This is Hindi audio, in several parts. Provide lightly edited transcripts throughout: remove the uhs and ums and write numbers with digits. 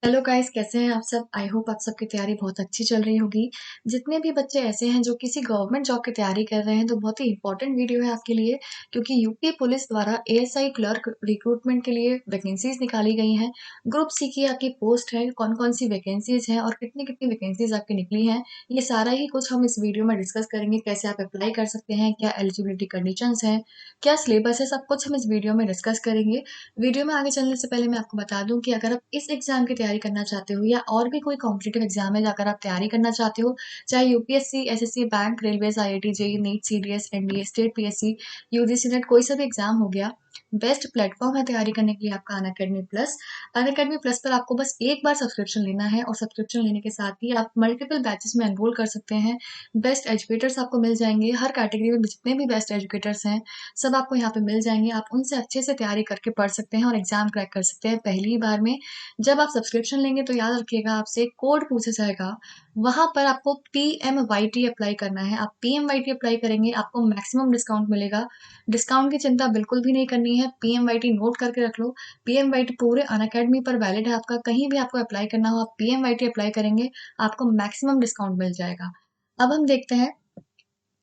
हेलो गाइस, कैसे हैं आप सब। आई होप आप सबकी तैयारी बहुत अच्छी चल रही होगी। जितने भी बच्चे ऐसे हैं जो किसी गवर्नमेंट जॉब की तैयारी कर रहे हैं तो बहुत ही इंपॉर्टेंट वीडियो है आपके लिए, क्योंकि यूपी पुलिस द्वारा एएसआई क्लर्क रिक्रूटमेंट के लिए वैकेंसीज निकाली गई हैं। ग्रुप सी की आपकी पोस्ट है, कौन कौन सी वैकेंसीज हैं और कितनी कितनी वैकेंसीज आपकी निकली हैं, ये सारा ही कुछ हम इस वीडियो में डिस्कस करेंगे। कैसे आप अप्लाई कर सकते हैं, क्या एलिजिबिलिटी कंडीशंस हैं, क्या सिलेबस है, सब कुछ हम इस वीडियो में डिस्कस करेंगे। वीडियो में आगे चलने से पहले मैं आपको बता दूं कि अगर आप इस एग्जाम की तैयारी करना चाहते हो या और भी कोई कॉम्पिटिटिव एग्जाम है अगर आप तैयारी करना चाहते हो, चाहे UPSC, SSC, bank, railways, IIT, JEE, NEET, CDS, NDA, state PSC, UGC NET, कोई सा भी एग्जाम हो गया, बेस्ट प्लेटफॉर्म है तैयारी करने के लिए आपका अनअकैडमी प्लस। अनअकैडमी प्लस पर आपको बस एक बार सब्सक्रिप्शन लेना है और सब्सक्रिप्शन लेने के साथ ही आप मल्टीपल बैचेस में एनरोल कर सकते हैं। बेस्ट एजुकेटर्स आपको मिल जाएंगे, हर कैटेगरी में जितने भी बेस्ट एजुकेटर्स हैं सब आपको यहाँ पे मिल जाएंगे। आप उनसे अच्छे से तैयारी करके पढ़ सकते हैं और एग्जाम क्रैक कर सकते हैं पहली ही बार में। जब आप सब्सक्रिप्शन लेंगे तो याद रखिएगा आपसे कोड पूछा जाएगा, वहां पर आपको PMYT अप्लाई करना है। आप PMYT अप्लाई करेंगे, आपको मैक्सिमम डिस्काउंट मिलेगा। डिस्काउंट की चिंता बिल्कुल भी नहीं करनी है, PMYT नोट करके रख लो। PMYT पूरे अनअकैडमी पर वैलिड है आपका, कहीं भी आपको अप्लाई करना हो आप PMYT अप्लाई करेंगे, आपको मैक्सिमम डिस्काउंट मिल जाएगा। अब हम देखते हैं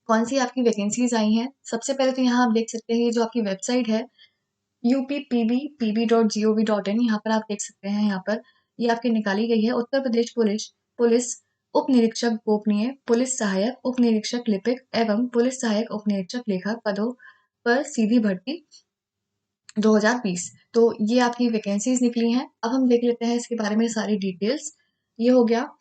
कौन सी आपकी वैकेंसीज आई हैं। सबसे पहले तो यहाँ आप देख सकते हैं, ये जो आपकी वेबसाइट है UPPB.gov.in, यहाँ पर आप देख सकते हैं। यहाँ पर ये आपकी निकाली गई है, उत्तर प्रदेश पुलिस पुलिस उप निरीक्षक गोपनीय, पुलिस सहायक उप निरीक्षक लिपिक एवं पुलिस सहायक उप निरीक्षक लेखा पदों पर सीधी भर्ती 2020। तो ये आपकी वैकेंसीज निकली हैं। अब हम देख लेते हैं इसके बारे में सारी डिटेल्स। ये हो गया।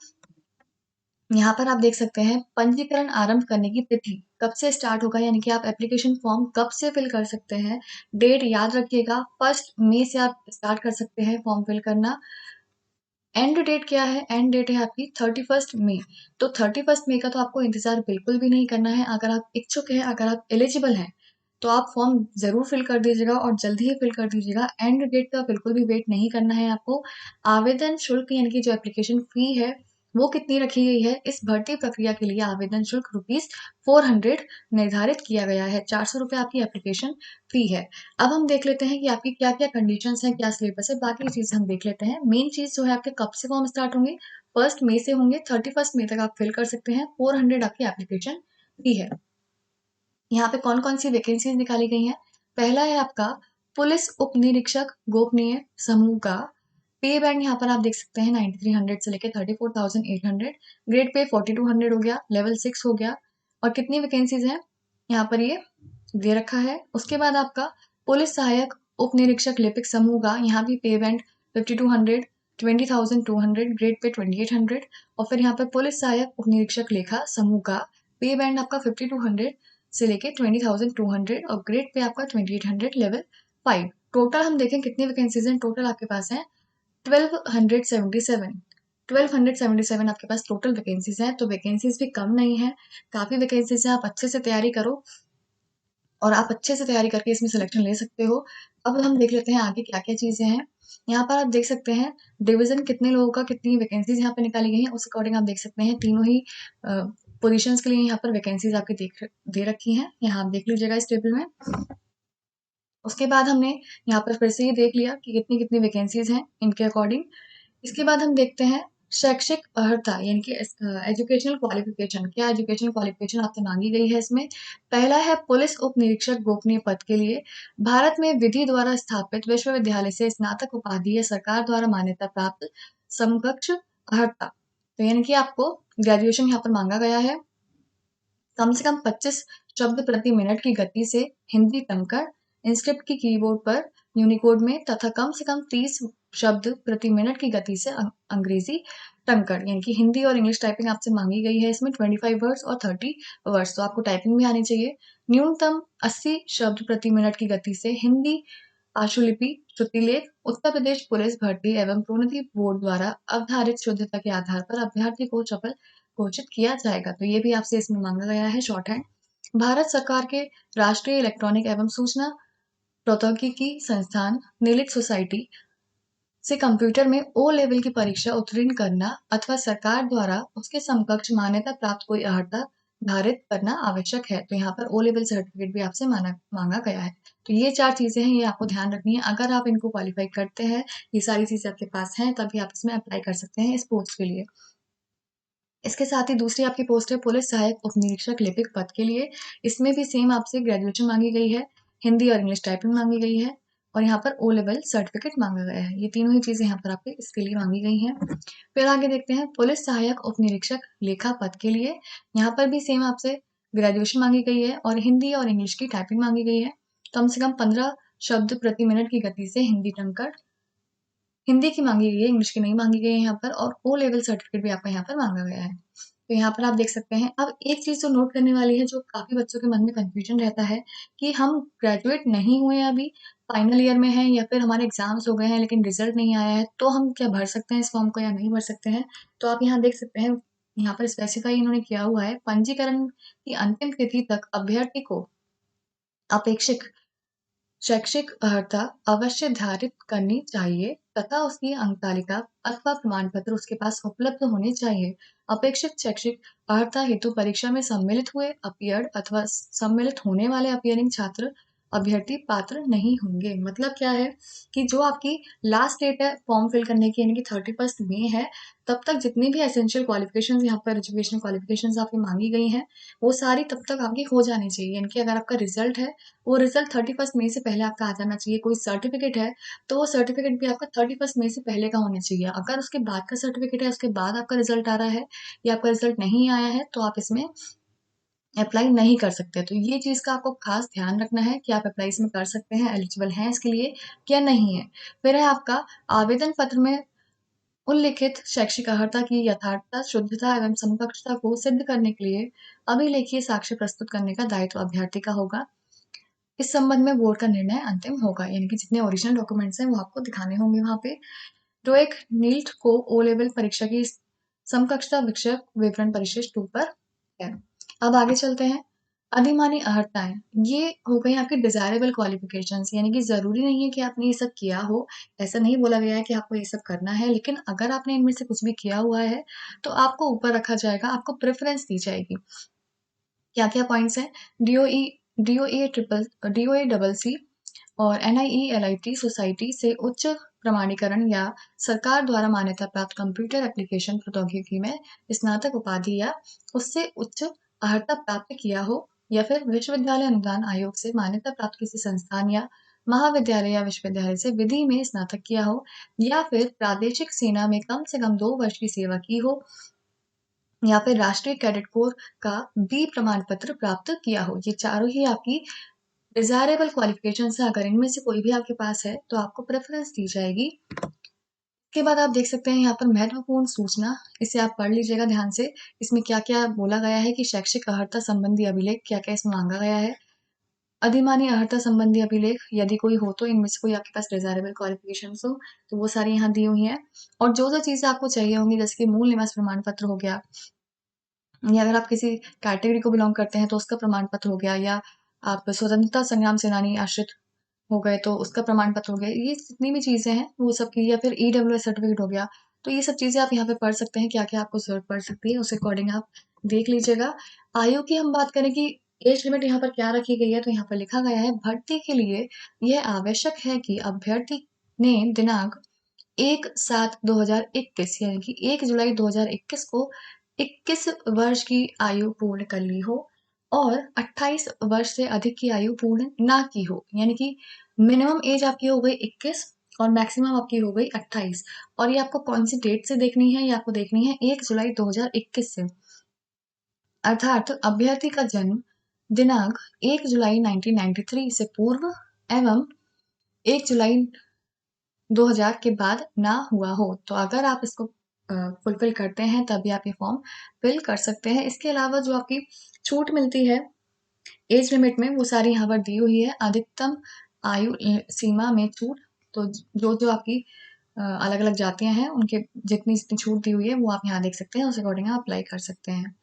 यहाँ पर आप देख सकते हैं पंजीकरण आरंभ करने की तिथि कब से स्टार्ट होगा, यानी कि आप एप्लीकेशन फॉर्म कब से फिल कर सकते हैं। डेट याद रखिएगा, 1 मई से आप स्टार्ट कर सकते हैं फॉर्म फिल करना। एंड डेट क्या है, एंड डेट है आपकी 31 मई। तो 31 मई का तो आपको इंतजार बिल्कुल भी नहीं करना है। अगर आप इच्छुक हैं, अगर आप एलिजिबल हैं, तो आप फॉर्म जरूर फिल कर दीजिएगा और जल्दी ही फिल कर दीजिएगा। एंड डेट का बिल्कुल भी वेट नहीं करना है आपको। आवेदन शुल्क यानी कि जो एप्लीकेशन फी है वो कितनी रखी गई है, इस भर्ती प्रक्रिया के लिए आवेदन शुल्क ₹400 निर्धारित किया गया है। ₹400 आपकी एप्लीकेशन फी है। अब हम देख लेते हैं कि आपकी क्या क्या कंडीशंस हैं, क्या सिलेबस है, बाकी चीज हम देख लेते हैं। मेन चीज जो है आपके कब से फॉर्म स्टार्ट होंगे, 1 मई से होंगे, 31 मई तक आप फिल कर सकते हैं। 400 आपकी एप्लीकेशन फी है। यहाँ पे कौन कौन सी वैकेंसीज निकाली गई हैं। पहला है आपका पुलिस उप निरीक्षक गोपनीय समूह का। पे बैंड यहाँ पर आप देख सकते हैं 9300 से लेकर 34,800। ग्रेड पे 4200 हो गया, लेवल 6 हो गया। और कितनी वैकेंसीज हैं यहाँ पर ये दे रखा है। उसके बाद आपका पुलिस सहायक उप निरीक्षक लिपिक समूह का, यहाँ भी पे बैंड 5200, 20,200, ग्रेड पे 2800। और फिर यहाँ पर पुलिस सहायक उप निरीक्षक लेखा समूह का पे बैंड आपका 5200 से लेके 20,200 और ग्रेड पे आपका 2800, लेवल 5। टोटल हम देखें कितनी वैकेंसीज हैं, टोटल आपके पास है 1277। 1277 आपके पास टोटल वैकेंसीज हैं। तो वैकेंसीज भी कम नहीं है, काफी वैकेंसीज हैं। आप अच्छे से तैयारी करो और आप अच्छे से तैयारी करके इसमें सिलेक्शन ले सकते हो। अब हम देख लेते हैं आगे क्या क्या चीजें हैं। यहाँ पर आप देख सकते हैं डिवीजन कितने लोगों का, कितनी वैकेंसीज यहाँ पे निकाली गई हैं, उस अकॉर्डिंग आप देख सकते हैं तीनों ही पोजीशंस के लिए यहाँ पर वैकेंसीज आपके दे रखी हैं। यहाँ आप देख लीजिएगा इस टेबल में। उसके बाद हमने यहाँ पर फिर से ये देख लिया कि कितनी कितनी वैकेंसीज हैं इनके अकॉर्डिंग। इसके बाद हम देखते हैं शैक्षिक अर्हता यानी कि एजुकेशनल क्वालिफिकेशन। क्या एजुकेशनल क्वालिफिकेशन आपसे मांगी गई है इसमें। पहला है पुलिस उप निरीक्षक गोपनीय पद के लिए भारत में विधि द्वारा स्थापित विश्वविद्यालय से स्नातक उपाधि या सरकार द्वारा मान्यता प्राप्त समकक्ष अर्हता। तो यानी कि आपको ग्रेजुएशन यहाँ पर मांगा गया है। कम से कम 25 शब्द प्रति मिनट की गति से हिंदी टंकर, इंस्क्रिप्ट की कीबोर्ड पर यूनिकोड में, तथा कम से कम 30 शब्द प्रति मिनट की गति से अंग्रेजी टंकर, यानी कि हिंदी और इंग्लिश टाइपिंग आपसे मांगी गई है इसमें 25 वर्ड्स और 30 वर्ड्स। तो आपको टाइपिंग भी आनी चाहिए। न्यूनतम 80 शब्द प्रति मिनट की गति से हिंदी आशुलिपि श्रुतिलेख। उत्तर प्रदेश पुलिस भर्ती एवं प्रोन्नति बोर्ड द्वारा अवधारित शुद्धता के आधार पर अभ्यर्थी को सफल घोषित किया जाएगा। तो ये भी आपसे इसमें मांगा गया है शॉर्ट हैंड। भारत सरकार के राष्ट्रीय इलेक्ट्रॉनिक एवं सूचना प्रौद्योगिकी संस्थान निलित सोसाइटी से कंप्यूटर में ओ लेवल की परीक्षा उत्तीर्ण करना अथवा सरकार द्वारा उसके समकक्ष मान्यता प्राप्त कोई अर्हता निर्धारित करना आवश्यक है। तो यहाँ पर ओ लेवल सर्टिफिकेट भी आपसे मांगा गया है। तो ये 4 चीज़ें हैं, ये आपको ध्यान रखनी है। अगर आप इनको क्वालीफाई करते हैं, ये सारी चीज़ें आपके पास हैं, तभी आप इसमें अप्लाई कर सकते हैं इस पोस्ट के लिए। इसके साथ ही दूसरी आपकी पोस्ट है पुलिस सहायक उपनिरीक्षक लिपिक पद के लिए। इसमें भी सेम आपसे ग्रेजुएशन मांगी गई है, हिंदी और इंग्लिश टाइपिंग मांगी गई है और यहाँ पर ओ लेवल सर्टिफिकेट मांगा गया है। ये तीनों ही चीज़ें यहाँ पर आपके इसके लिए मांगी गई हैं। फिर आगे देखते हैं पुलिस सहायक उपनिरीक्षक लेखा पद के लिए। यहाँ पर भी सेम आपसे ग्रेजुएशन मांगी गई है और हिंदी और इंग्लिश की टाइपिंग मांगी गई है। कम से कम 15 शब्द प्रति मिनट की गति से हिंदी टंकण हिंदी की मांगी गई है, इंग्लिश की नहीं मांगी गई है यहाँ पर और ओ लेवल सर्टिफिकेट भी आपका यहाँ पर मांगा गया है। तो यहाँ पर आप देख सकते हैं। अब एक चीज़ जो नोट करने वाली है, जो काफ़ी बच्चों के मन में कन्फ्यूजन रहता है कि हम ग्रेजुएट नहीं हुए हैं अभी, फाइनल ईयर में हैं या फिर हमारे एग्ज़ाम्स हो गए हैं लेकिन रिज़ल्ट नहीं आया है, तो हम क्या भर सकते हैं इस फॉर्म को या नहीं भर सकते हैं? तो आप यहाँ देख सकते हैं, यहाँ पर स्पेसिफ़ाई इन्होंने किया हुआ है, पंजीकरण की अंतिम तिथि तक अभ्यर्थी को अपेक्षित शैक्षिक अर्हता अवश्य धारित करनी चाहिए तथा उसकी अंक तालिका अथवा प्रमाण पत्र उसके पास उपलब्ध होने चाहिए। अपेक्षित शैक्षिक अर्हता हेतु परीक्षा में सम्मिलित हुए अपीयर्ड अथवा सम्मिलित होने वाले अपीयरिंग छात्र अभ्यर्थी पात्र नहीं होंगे। मतलब क्या है कि जो आपकी लास्ट डेट है फॉर्म फिल करने की, यानी कि 31 मई है, तब तक जितनी भी एसेंशियल क्वालिफिकेशंस यहाँ पर एजुकेशनल क्वालिफिकेशंस आपकी मांगी गई हैं, वो सारी तब तक आपकी हो जानी चाहिए। यानी कि अगर आपका रिजल्ट है, वो रिजल्ट 31 मई से पहले आपका आ जाना चाहिए। कोई सर्टिफिकेट है, तो वो सर्टिफिकेट भी आपका 31 मई से पहले का होना चाहिए। अगर उसके बाद का सर्टिफिकेट है, उसके बाद आपका रिजल्ट आ रहा है या आपका रिजल्ट नहीं आया है, तो आप इसमें अप्लाई नहीं कर सकते। तो ये चीज़ का आपको खास ध्यान रखना है कि आप अप्लाई इसमें कर सकते हैं, एलिजिबल हैं इसके लिए या नहीं है। फिर है आपका आवेदन पत्र में उल्लिखित शैक्षिक अर्हता की यथार्थता, शुद्धता एवं समकक्षता को सिद्ध करने के लिए अभिलेखीय साक्ष्य प्रस्तुत करने का दायित्व अभ्यर्थी का होगा। इस संबंध में बोर्ड का निर्णय अंतिम होगा, यानी कि जितने ओरिजिनल डॉक्यूमेंट्स हैं वो आपको दिखाने होंगे वहाँ पे। जो एक नीट को ओ लेवल परीक्षा की समकक्षता विषयक विवरण परिशिष्ट 2 पर है। अब आगे चलते हैं। अधिमानी अर्हताएं, ये हो गई आपकी डिजायरेबल क्वालिफिकेशंस, यानी कि जरूरी नहीं है कि आपने ये सब किया हो। ऐसा नहीं बोला गया है कि आपको ये सब करना है, लेकिन अगर आपने इनमें से कुछ भी किया हुआ है तो आपको ऊपर रखा जाएगा, आपको प्रेफरेंस दी जाएगी। क्या क्या पॉइंट्स हैं? डीओई डीओए डबल सी और NIE-LIT सोसाइटी से उच्च प्रमाणीकरण या सरकार द्वारा मान्यता प्राप्त कंप्यूटर एप्लीकेशन प्रौद्योगिकी में स्नातक उपाधि या उससे उच्च अर्हता प्राप्त किया हो, या फिर विश्वविद्यालय अनुदान आयोग से मान्यता प्राप्त किसी संस्थान या महाविद्यालय या विश्वविद्यालय से विधि में स्नातक किया हो, या फिर प्रादेशिक सेना में कम से कम 2 वर्ष की सेवा की हो, या फिर राष्ट्रीय कैडेट कोर का बी प्रमाण पत्र प्राप्त किया हो। ये चारों ही आपकी डिजायरेबल क्वालिफिकेशन है। अगर इनमें से कोई भी आपके पास है तो आपको प्रेफरेंस दी जाएगी। इसके बाद आप देख सकते हैं यहाँ पर महत्वपूर्ण सूचना, इसे आप पढ़ लीजिएगा ध्यान से। इसमें क्या क्या बोला गया है कि शैक्षिक अर्हता संबंधी अभिलेख क्या क्या इसमें मांगा गया है। अधिमानी अर्हता संबंधी अभिलेख यदि कोई हो, तो इनमें से कोई आपके पास डिजायरेबल क्वालिफिकेशन हो तो वो सारी यहाँ दी हुई हैं। और जो जो चीजें आपको चाहिए होंगी, जैसे कि मूल निवास प्रमाण पत्र हो गया, या अगर आप किसी कैटेगरी को बिलोंग करते हैं तो उसका प्रमाण पत्र हो गया, या आप स्वतंत्रता संग्राम सेनानी आश्रित हो गए तो उसका प्रमाण पत्र हो गया। ये जितनी भी चीज़ें हैं वो सब की, या फिर EWS सर्टिफिकेट हो गया। तो ये सब चीज़ें आप यहाँ पे पढ़ सकते हैं, क्या-क्या आपको ज़रूरत पड़ सकती है, उस अकॉर्डिंग आप देख लीजिएगा। आयु की हम बात करें कि एज लिमिट यहाँ पर क्या रखी गई है, तो यहाँ पर लिखा गया है भर्ती के लिए यह आवश्यक है कि अभ्यर्थी ने दिनांक 1/7/2021 यानी कि 1 जुलाई 2021 को 21 वर्ष की आयु पूर्ण कर ली हो और 28 वर्ष से अधिक की आयु पूर्ण ना की हो। यानी कि मिनिमम एज आपकी हो गई 21 और मैक्सिमम आपकी हो गई 28। और ये आपको कौन सी डेट से देखनी है? ये आपको देखनी है 1 जुलाई 2021 से। अर्थात अभ्यर्थी का जन्म दिनांक 1 जुलाई 1993 से पूर्व एवं 1 जुलाई 2000 के बाद ना हुआ हो। तो अगर आप इसको फुलफिल करते हैं तभी आप ये फॉर्म फिल कर सकते हैं। इसके अलावा जो आपकी छूट मिलती है एज लिमिट में, वो सारी यहाँ पर दी हुई है। अधिकतम आयु सीमा में छूट, तो जो जो आपकी अलग अलग जातियां हैं उनके जितनी जितनी छूट दी हुई है वो आप यहाँ देख सकते हैं, उस अकॉर्डिंग आप अप्लाई कर सकते हैं।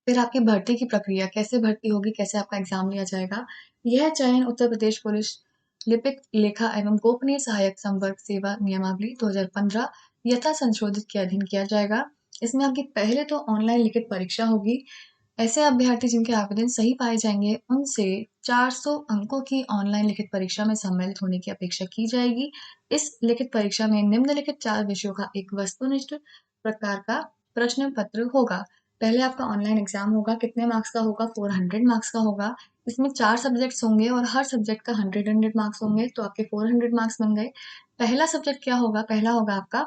फिर आपकी भर्ती की प्रक्रिया, कैसे भर्ती होगी, कैसे आपका एग्जाम लिया जाएगा। यह चयन उत्तर प्रदेश पुलिस लिपिक लेखा एवं गोपनीय सहायक संवर्ग सेवा नियमावली 2015 यथा संशोधित के अधीन किया जाएगा। इसमें आपकी पहले तो ऑनलाइन लिखित परीक्षा होगी, ऐसे अभ्यर्थी जिनके आवेदन सही पाए जाएंगे उनसे 400 अंकों की ऑनलाइन लिखित परीक्षा में सम्मिलित होने की अपेक्षा की जाएगी। इस लिखित परीक्षा में निम्नलिखित 4 विषयों का एक वस्तुनिष्ठ प्रकार का प्रश्न पत्र होगा। पहले आपका ऑनलाइन एग्जाम होगा, कितने मार्क्स का होगा? 400 मार्क्स का होगा। इसमें 4 सब्जेक्ट्स होंगे और हर सब्जेक्ट का 100 मार्क्स होंगे, तो आपके 400 मार्क्स बन गए। पहला सब्जेक्ट क्या होगा? पहला होगा आपका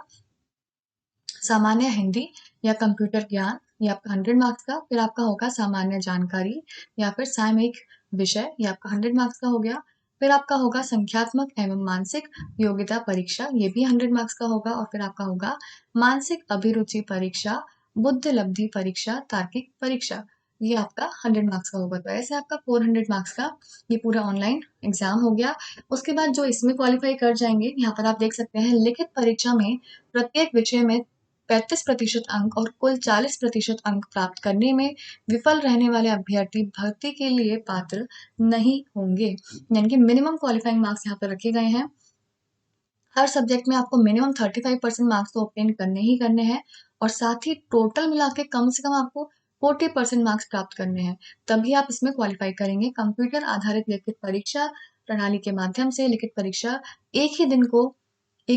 सामान्य हिंदी या कंप्यूटर ज्ञान, ये आपका 100 मार्क्स का। फिर आपका होगा सामान्य जानकारी या फिर सामयिक विषय, ये आपका 100 मार्क्स का हो गया। फिर आपका होगा संख्यात्मक एवं मानसिक योग्यता परीक्षा, ये भी 100 मार्क्स का होगा। और फिर आपका होगा मानसिक अभिरुचि परीक्षा, बुद्ध लब्धि परीक्षा, तार्किक परीक्षा, ये आपका 100 मार्क्स का होगा। तो ऐसे आपका 400 मार्क्स का ये पूरा ऑनलाइन एग्जाम हो गया। उसके बाद जो इसमें क्वालिफाई कर जाएंगे, यहाँ पर आप देख सकते हैं लिखित परीक्षा में प्रत्येक विषय में 35% अंक और कुल 40% अंक प्राप्त करने में विफल रहने वाले अभ्यर्थी भर्ती के लिए पात्र नहीं होंगे। यानी कि मिनिमम क्वालिफाइंग मार्क्स यहाँ पर रखे गए हैं। हर सब्जेक्ट में आपको मिनिमम 35% मार्क्स तो ऑब्टेन करने ही करने हैं और साथ ही टोटल मिला के कम से कम आपको 40% मार्क्स प्राप्त करने हैं, तभी आप इसमें क्वालिफाई करेंगे। कंप्यूटर आधारित लिखित परीक्षा प्रणाली के माध्यम से लिखित परीक्षा एक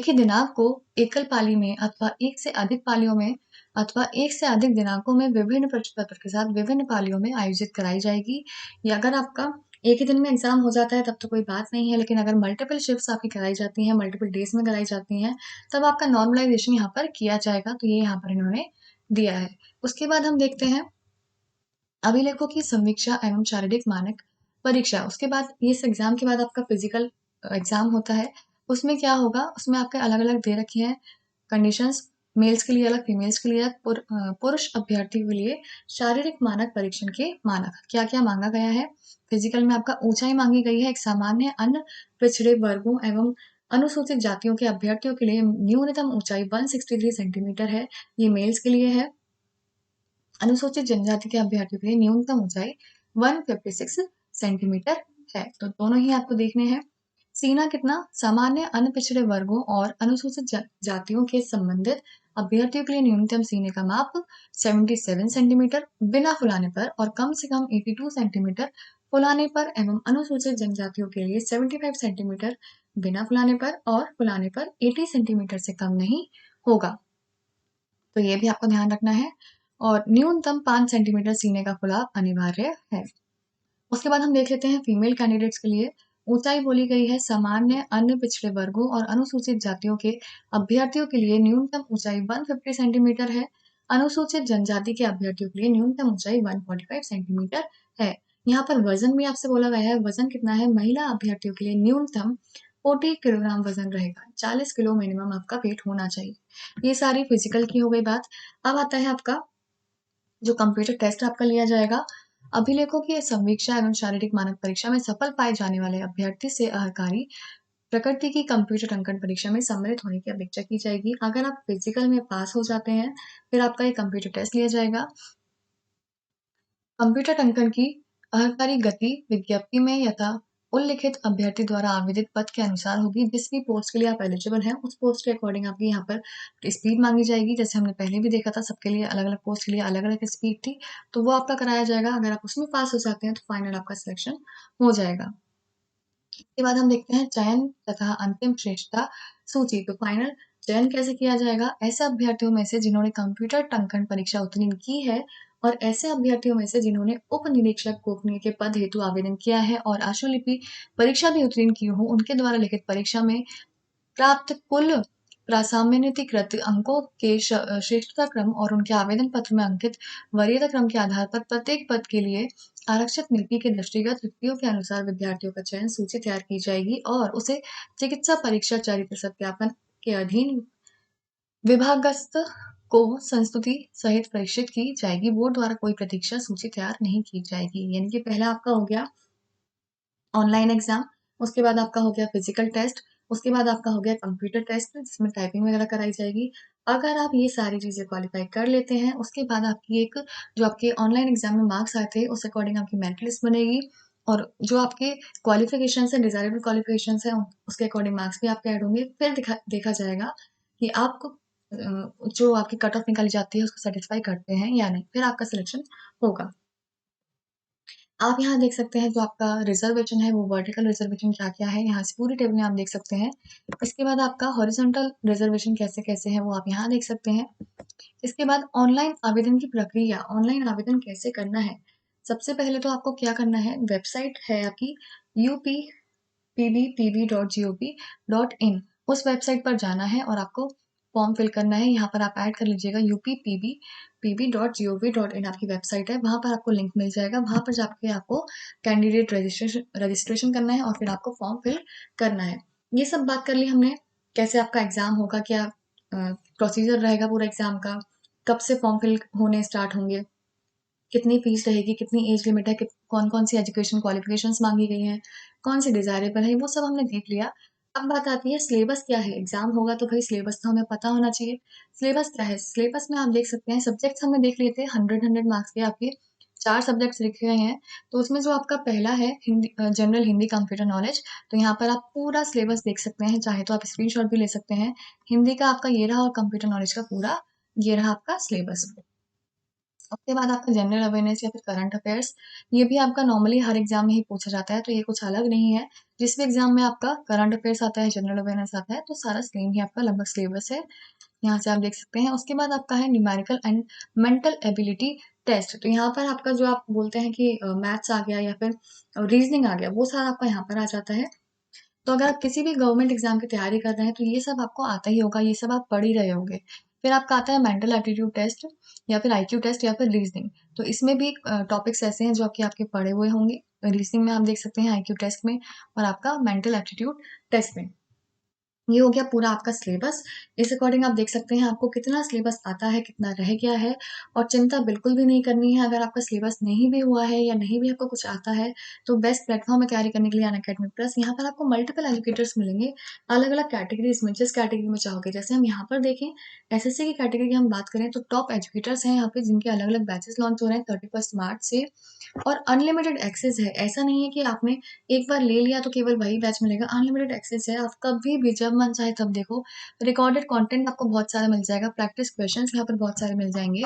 ही दिनांक को एकल पाली में अथवा एक से अधिक पालियों में अथवा एक से अधिक दिनांकों में विभिन्न प्रश्न पत्र के साथ विभिन्न पालियों में आयोजित कराई जाएगी। या अगर आपका एक ही दिन में एग्जाम हो जाता है तब तो कोई बात नहीं है, लेकिन अगर मल्टीपल शिफ्ट्स आपकी कराई जाती हैं, मल्टीपल डेज में कराई जाती हैं, तब आपका नॉर्मलाइजेशन यहाँ पर किया जाएगा। तो ये यहाँ पर इन्होंने दिया है। उसके बाद हम देखते हैं अभिलेखों की समीक्षा एवं शारीरिक मानक परीक्षा। उसके बाद इस एग्जाम के बाद आपका फिजिकल एग्जाम होता है। उसमें क्या होगा? उसमें आपके अलग अलग दे रखी हैं कंडीशंस, मेल्स के लिए अलग, फीमेल्स के लिए अलग, पुरुष अभ्यर्थी के लिए शारीरिक मानक परीक्षण के मानक क्या क्या मांगा गया है। फिजिकल में आपका ऊंचाई मांगी गई है। एक सामान्य अन्य पिछड़े वर्गों एवं अनुसूचित जातियों के अभ्यर्थियों के लिए न्यूनतम ऊंचाई 163 सेंटीमीटर है, ये मेल्स के लिए है। अनुसूचित जनजाति के अभ्यर्थियों के लिए न्यूनतम ऊंचाई 156 सेंटीमीटर है। तो दोनों ही आपको देखने हैं। सीना कितना? सामान्य अन्य पिछड़े वर्गों और अनुसूचित जातियों के संबंधित अभ्यर्थियों के लिए न्यूनतम सीने का माप 77 सेंटीमीटर बिना फुलाने पर और कम से कम 82 सेंटीमीटर फुलाने पर एवं अनुसूचित जनजातियों के लिए 75 सेंटीमीटर बिना फुलाने पर और फुलाने पर 80 सेंटीमीटर से कम नहीं होगा। तो ये भी आपको ध्यान रखना है। और न्यूनतम 5 सेंटीमीटर सीने का फुलाव अनिवार्य है। उसके बाद हम देख लेते हैं फीमेल कैंडिडेट्स के लिए ऊंचाई बोली गई है। सामान्य अन्य पिछड़े वर्गों और अनुसूचित जातियों के अभ्यर्थियों के लिए न्यूनतम ऊंचाई 150 सेंटीमीटर है। अनुसूचित जनजाति के अभ्यर्थियों के लिए न्यूनतम ऊंचाई 145 सेंटीमीटर है। यहाँ पर वजन भी आपसे बोला गया है। वजन कितना है? महिला अभ्यर्थियों के लिए न्यूनतम 40 किलोग्राम वजन रहेगा। 40 किलो मिनिमम आपका वेट होना चाहिए। ये सारी फिजिकल की हो गई बात। अब आता है आपका जो कंप्यूटर टेस्ट आपका लिया जाएगा। अभिलेखों की समीक्षा एवं शारीरिक मानक परीक्षा में सफल पाए जाने वाले अभ्यर्थी से अहकारी प्रकृति की कंप्यूटर अंकन परीक्षा में सम्मिलित होने की अपेक्षा की जाएगी। अगर आप फिजिकल में पास हो जाते हैं, फिर आपका ये कंप्यूटर टेस्ट लिया जाएगा। कंप्यूटर टंकन की अहर्कारी गति विज्ञप्ति में यथा उल्लिखित अभ्यर्थी द्वारा आवेदित पद के अनुसार होगी। जिस भी पोस्ट के लिए आप एलिजिबल हैं उस पोस्ट के अकॉर्डिंग आपकी यहाँ पर स्पीड मांगी जाएगी। जैसे हमने पहले भी देखा था, सबके लिए अलग अलग पोस्ट के लिए अलग अलग स्पीड थी, तो वो आपका कराया जाएगा। अगर आप उसमें पास हो जाते हैं तो फाइनल आपका सिलेक्शन हो जाएगा। इसके बाद हम देखते हैं चयन तथा अंतिम श्रेष्ठता सूची। तो फाइनल चयन कैसे किया जाएगा? ऐसे अभ्यर्थियों में से जिन्होंने कंप्यूटर टंकन परीक्षा उत्तीर्ण की है और ऐसे अभ्यर्थियों में से जिन्होंने उप निरीक्षक गोपनीय के पद हेतु आवेदन किया है और आशुलिपि परीक्षा भी उत्तीर्ण की हो, उनके द्वारा लिखित परीक्षा में प्राप्त कुल प्रासामान्यीकृत अंकों के श्रेष्ठता क्रम और उनके आवेदन पत्र में अंकित वरीयता क्रम के आधार पर प्रत्येक पद के लिए आरक्षित नीति के दृष्टिगत रिक्तियों के अनुसार विद्यार्थियों का चयन सूची तैयार की जाएगी और उसे चिकित्सा परीक्षा चरित्र सत्यापन के अधीन विभागस्थ को संस्तुति सहित परीक्षित की जाएगी। बोर्ड द्वारा कोई प्रतीक्षा सूची तैयार नहीं की जाएगी। यानी कि पहला आपका हो गया ऑनलाइन एग्जाम, उसके बाद आपका हो गया फिजिकल टेस्ट, उसके बाद आपका हो गया कंप्यूटर टेस्ट जिसमें टाइपिंग वगैरह कराई जाएगी। अगर आप ये सारी चीजें क्वालिफाई कर लेते हैं, उसके बाद आपकी एक जो आपके ऑनलाइन एग्जाम में मार्क्स आए थे उस अकॉर्डिंग आपकी मेरिट लिस्ट बनेगी और जो आपके क्वालिफिकेशन है, डिजायरेबल क्वालिफिकेशन है, उसके अकॉर्डिंग मार्क्स भी आपके ऐड होंगे। फिर देखा जाएगा कि आपको जो आपकी कट ऑफ निकाली जाती है उसको सेटिस्फाई करते हैं या नहीं, फिर आपका सिलेक्शन होगा। आप यहाँ देख सकते हैं जो आपका रिजर्वेशन है वो वर्टिकल रिजर्वेशन क्या-क्या है, यहाँ से पूरी टेबल में आप देख सकते हैं। इसके बाद आपका हॉरिज़ॉन्टल रिजर्वेशन कैसे-कैसे है वो आप यहाँ देख सकते हैं। इसके बाद ऑनलाइन आवेदन की प्रक्रिया, ऑनलाइन आवेदन कैसे करना है? सबसे पहले तो आपको क्या करना है, वेबसाइट है आपकी upppb.gov.in, उस वेबसाइट पर जाना है और आपको फॉर्म फिल करना है। यहाँ पर आप ऐड कर लीजिएगा upppb.gov.in आपकी वेबसाइट है, वहाँ पर आपको लिंक मिल जाएगा, वहाँ पर जाके आपको कैंडिडेट रजिस्ट्रेशन करना है और फिर आपको फॉर्म फिल करना है। ये सब बात कर ली हमने, कैसे आपका एग्ज़ाम होगा, क्या प्रोसीजर रहेगा पूरा एग्ज़ाम का, कब से फॉर्म फिल होने स्टार्ट होंगे, कितनी फीस रहेगी, कितनी एज लिमिट है, कौन-कौन सी एजुकेशन क्वालिफिकेशंस माँगी गई हैं, कौन सी डिज़ायरेबल है, वो सब हमने देख लिया। अब बात आती है सिलेबस क्या है? एग्ज़ाम होगा तो भई सिलेबस तो हमें पता होना चाहिए। सिलेबस क्या है? सिलेबस में आप देख सकते हैं सब्जेक्ट्स हमने देख लिए थे 100 मार्क्स के आपके 4 सब्जेक्ट्स लिखे गए हैं। तो उसमें जो आपका पहला है जनरल हिंदी कंप्यूटर नॉलेज, तो यहाँ पर आप पूरा सिलेबस देख सकते हैं, चाहे तो आप स्क्रीनशॉट भी ले सकते हैं। हिंदी का आपका ये रहा और कंप्यूटर नॉलेज का पूरा ये रहा आपका सिलेबस। उसके बाद आपका जनरल अवेयरनेस या फिर करंट अफेयर्स, ये भी आपका नॉर्मली हर एग्जाम में ही पूछा जाता है, तो ये कुछ अलग नहीं है। जिस भी एग्जाम में आपका करंट अफेयर्स आता है, जनरल अवेयरनेस आता है, तो सारा सेम ही आपका लगभग सिलेबस है। यहाँ से आप देख सकते हैं। उसके बाद आपका है numerical and mental ability test. तो यहाँ पर आपका जो आप बोलते हैं कि मैथ्स आ गया या फिर रीजनिंग आ गया, वो सारा आपका यहाँ पर आ जाता है। तो अगर आप किसी भी गवर्नमेंट एग्जाम की तैयारी कर रहे हैं तो ये सब आपको आता ही होगा, ये सब आप पढ़ ही रहे होंगे। फिर आपका आता है मेंटल एप्टीट्यूड टेस्ट या फिर आईक्यू टेस्ट या फिर रीजनिंग। तो इसमें भी टॉपिक्स ऐसे हैं जो आपके आपके पढ़े हुए होंगे। रीजनिंग में आप देख सकते हैं आईक्यू टेस्ट में और आपका मेंटल एप्टीट्यूड टेस्ट में। ये हो गया पूरा आपका सिलेबस। इस अकॉर्डिंग आप देख सकते हैं आपको कितना सिलेबस आता है, कितना रह गया है और चिंता बिल्कुल भी नहीं करनी है अगर आपका सिलेबस नहीं भी हुआ है या नहीं भी आपको कुछ आता है, तो बेस्ट प्लेटफ़ॉर्म है तैयारी करने के लिए अनअकैडमी प्लस। यहाँ पर आपको मल्टीपल एजुकेटर्स मिलेंगे, अलग-अलग कैटेगरीज़ में, जिस कैटेगरी में चाहोगे। जैसे हम यहाँ पर देखें, एसएससी की कैटेगरी की हम बात करें तो टॉप एजुकेटर्स हैं यहाँ पे जिनके अलग-अलग बैचेज़ लॉन्च हो रहे हैं 31st मार्च से और अनलिमिटेड एक्सेस है। ऐसा नहीं है कि आपने एक बार ले लिया तो केवल वही बैच मिलेगा, अनलिमिटेड एक्सेस है, आप कभी भी जब मन चाहे तब देखो। रिकॉर्डेड कंटेंट आपको बहुत सारा मिल जाएगा, प्रैक्टिस क्वेश्चंस यहाँ पर बहुत सारे मिल जाएँगे,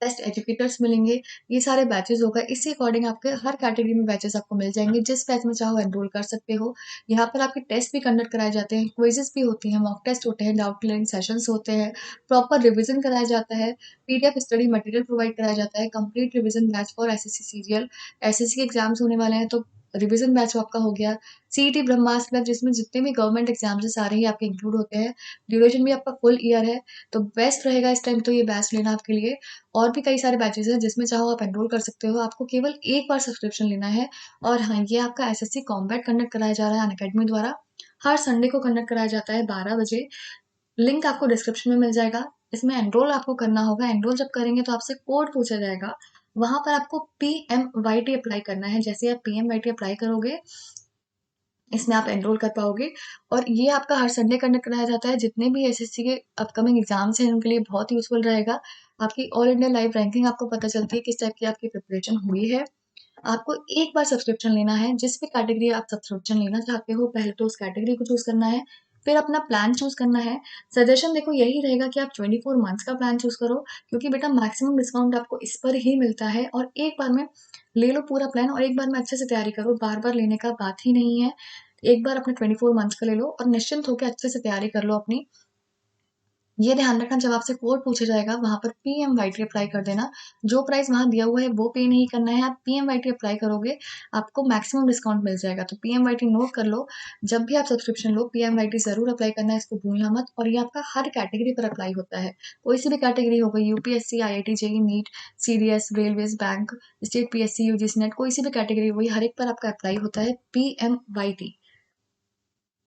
बेस्ट एजुकेटर्स मिलेंगे, ये सारे बैचेज़ होगा, इसी अकॉर्डिंग आपके हर कैटेगरी में बैचेज़ आपको मिल जाएँगे, जिस बैच में चाहो एनरोल कर सकते हो। यहाँ पर आपके टेस्ट भी कंडक्ट कराए जाते हैं, क्विज़ेज़ भी होती हैं, मॉक टेस्ट होते हैं, डाउट क्लियरिंग सेशंस होते हैं, प्रॉपर रिवीजन कराया जाता है, पीडीएफ स्टडी मटेरियल प्रोवाइड कराया जाता है, complete revision batch for SSC serial. SSC के एग्ज़ाम्स होने वाले हैं तो रिवीजन बैच आपका हो गया। सीईटी ब्रह्मास्त्र बैच जिसमें जितने भी गवर्नमेंट एग्ज़ाम्स हैं सारे ही आपके इंक्लूड होते हैं। ड्यूरेशन भी आपका फुल ईयर है, तो बेस्ट रहेगा इस टाइम तो ये बैच लेना आपके लिए। और भी कई सारे बैचेज़ हैं जिसमें चाहो आप एनरोल कर सकते हो। आपको केवल एक बार सब्सक्रिप्शन लेना है और हाँ, ये आपका एसएससी कॉम्बैट कंडक्ट कराया जा रहा है अनअकैडमी द्वारा। हर संडे को कंडक्ट कराया जाता है 12 बजे। लिंक आपको डिस्क्रिप्शन में मिल जाएगा। इसमें एनरोल आपको करना होगा। एनरोल जब करेंगे तो आपसे कोड पूछा जाएगा। वहाँ पर आपको पीएमवाईटी अप्लाई करना है। जैसे आप पीएमवाईटी अप्लाई करोगे इसमें आप एनरोल कर पाओगे और ये आपका हर संडे कंडक्ट कराया जाता है। जितने भी एसएससी के अपकमिंग एग्जाम्स हैं उनके लिए बहुत यूज़फुल रहेगा। आपकी ऑल इंडिया लाइव रैंकिंग आपको पता चलती है किस टाइप की आपकी प्रिपरेशन हुई है। आपको एक बार सब्सक्रिप्शन लेना है, जिस भी कैटेगरी आप सब्सक्रिप्शन लेना चाहते हो, पहले तो उस कैटेगरी को चूज़ करना है, फिर अपना प्लान चूज़ करना है। सजेशन देखो यही रहेगा कि आप 24 मंथ्स का प्लान चूज़ करो क्योंकि बेटा मैक्सिमम डिस्काउंट आपको इस पर ही मिलता है और एक बार में ले लो पूरा प्लान और एक बार में अच्छे से तैयारी करो, बार-बार लेने का बात ही नहीं है। एक बार अपने 24 मंथ्स का ले लो और निश्चिंत होके अच्छे से तैयारी कर लो अपनी। ये ध्यान रखना जब आपसे कोड पूछा जाएगा वहाँ पर पीएमवाईटी अप्लाई कर देना। जो प्राइस वहाँ दिया हुआ है वो पे नहीं करना है, आप पीएमवाईटी अप्लाई करोगे, आपको मैक्सिमम डिस्काउंट मिल जाएगा। तो पीएमवाईटी नोट कर लो, जब भी आप सब्सक्रिप्शन लो पीएमवाईटी ज़रूर अप्लाई करना है, इसको भूलना मत और ये आपका हर कैटेगरी पर अप्लाई होता है। कोई सी भी कैटेगरी हो गई UPSC, IIT, JEE, NEET, CDS, railways, bank, state PSC, UGC NET कोई सी भी कैटेगरी हो गई, हर एक पर आपका अप्लाई होता है पीएमवाईटी।